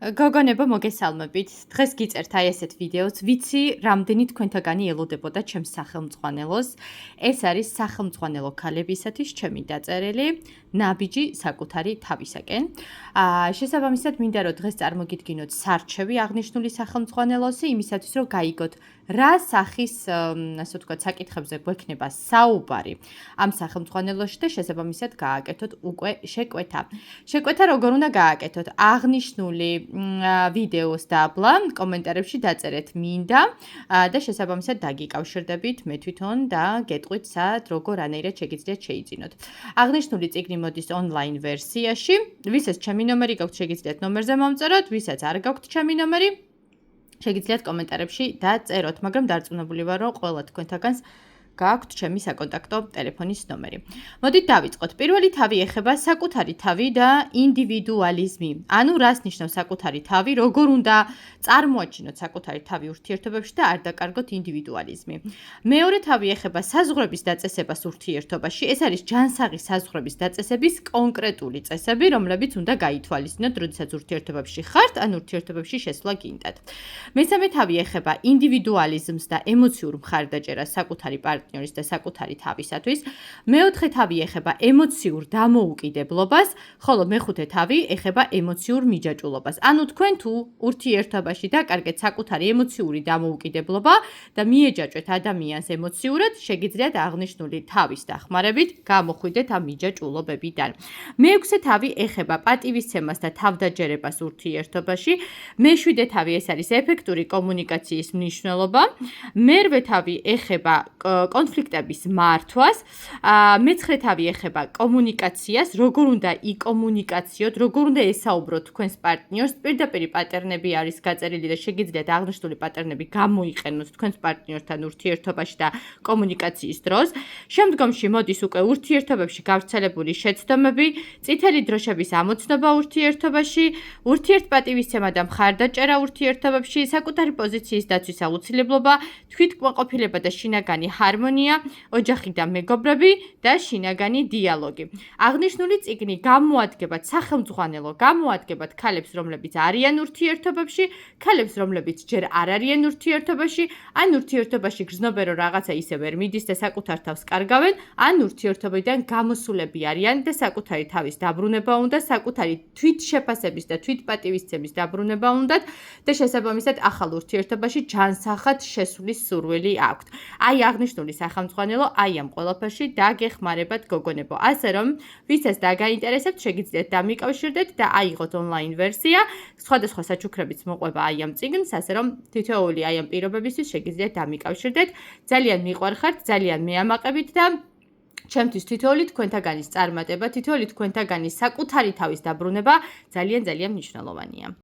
გოგონებო მოგესალმებით. დღეს გიწერთ აი ესეთ ვიდეოც, ვიცი, რამდენი თქვენთაგანი ელოდებოდა ჩემს სახელმძღვანელოს. ეს არის სახელმძღვანელო ქალებისათვის ჩემი დაწერილი ნაბიჯი საკუთარი თავისაკენ. შესაბამისად, მინდა რომ დღეს წარმოგიდგინოთ სარჩევი აღნიშნული სახელმძღვანელოსი, იმისათვის რომ გაიგოთ, რა სახის, ასე ვთქვათ, საკითხებზე გვექნება საუბარი ამ სახელმძღვანელოში და შესაბამისად გააკეთოთ უკვე შეკვეთა. შეკვეთა როგორ უნდა გააკეთოთ? აღნიშნული ვიდეოს დაბლა კომენტარებში დაწერეთ მინდა და შესაბამისად დაგიკავშირდებით მე თვითონ და გეტყვით სად როგორ რანაირად შეგიძლიათ შეიძინოთ. აღნიშნული წიგნი მოდის ონლაინ ვერსიაში, ვისაც ჩემი ნომერი გაქვთ შეგიძლიათ ნომერზე მომწეროთ, ვისაც არ გაქვთ ჩემი ნომერი შეგიძლიათ კომენტარებში დაწეროთ, მაგრამ დარწმუნებული ვარ რომ ყველა თქვენთაგანს გააქვთ ჩემი საკონტაქტო ტელეფონის ნომერი. მოდით დავიწყოთ. პირველი თავი ეხება საკუთარი თავი და ინდივიდუალიზმი. ანუ რას ნიშნავს საკუთარი თავი, როგორ უნდა წარმოაჩინოთ საკუთარი თავი ურთიერთობებში და არ დაკარგოთ ინდივიდუალიზმი. მეორე თავი ეხება საზღვრების დაწესებას ურთიერთობაში. ეს არის ჯანსაღი საზღვრების დაწესების კონკრეტული წესები, რომლებიც უნდა გაითვალისწინოთ, როდესაც ურთიერთობებში ხართ, ან ურთიერთობებში შესვლა გინდათ. მესამე თავი ეხება ინდივიდუალიზმს და ემოციურ მხარდაჭერას საკუთარი პარტნიორის და საკუთარი თავისათვის. მეოთხე თავი ეხება ემოციურ დამოუკიდებლობას, ხოლო მეხუთე თავი ეხება ემოციურ მიჯაჭვულობას. ანუ თქვენ თუ ურთიერთობაში დაკარგეთ საკუთარი ემოციური დამოუკიდებლობა და მიეჯაჭვეთ ადამიანს ემოციურად, შეგიძლიათ აღნიშნული თავის დახმარებით გამოხვიდეთ ამ მიჯაჭვულობებიდან. მეექვსე თავი ეხება პატივისცემას და თავდაჯერებას ურთიერთობაში. მეშვიდე თავი ეს არის ეფექტური კომუნიკაციის მნიშვნელობა. მერვე თავი ეხება კონფლიქტების მართვას. მეცხრე თავი ეხება კომუნიკაციას, როგორ უნდა იკომუნიკაციოთ, როგორ უნდა ესაუბროთ თქვენს პარტნიორს. პირდაპირი პატერნები არის გაწერილი და შეგიძლიათ აღნიშნული პატერნები გამოიყენოთ თქვენს პარტნიორთან ურთიერთობაში და კომუნიკაციის დროს. შემდგომში მოდის უკვე ურთიერთობებში გავრცელებული შეცდომები, წითელი დროშების ამოცნობა ურთიერთობაში, ურთიერთპატივისცემა და მხარდაჭერა ურთიერთობებში, საკუთარი პოზიციის დაცვის აუცილებლობა, თვითკმაყოფილება და შინაგანი ჰარმონია, ოჯახი და მეგობრები და შინაგანი დიალოგი. აღნიშნული წიგნი გამოადგებათ სახელმძღვანელო, გამოადგებათ ქალებს, რომლებიც არიან ურთიერთობებში, ქალებს, რომლებიც ჯერ არ არიან ურთიერთობაში, ან ურთიერთობაში გრძნობენ, რომ რაღაცა ისე ვერ მიდის და საკუთარ თავს კარგავენ, ან ურთიერთობიდან გამოსულები არიან და საკუთარი თავის დაბრუნება უნდა, საკუთარი თვითშეფასების და თვითპატივისცემის დაბრუნება უნდათ და შესაბამისად ახალ ურთიერთობაში ჯანსაღად შესვლის სურვილი აქვთ. აი აღნიშნული სახელმძღვანელო აი ამ ყველაფერში დაგეხმარებათ გოგონებო. ასე რომ, ვისაც დაგაინტერესებთ, შეგიძლიათ დამიკავშირდეთ და აიღოთ ონლაინ ვერსია. სხვადასხვა საჩუქრებიც მოყვება აი ამ წიგნს, ასე რომ თითოეული აი ამ პირობებისთვის შეგიძლიათ დამიკავშირდეთ. ძალიან მიყვარხართ, ძალიან მეამაყებით და ჩემთვის თითოეული თქვენთაგანის წარმატება, თითოეული თქვენთაგანის საკუთარი თავის დაბრუნება ძალიან მნიშვნელოვანია.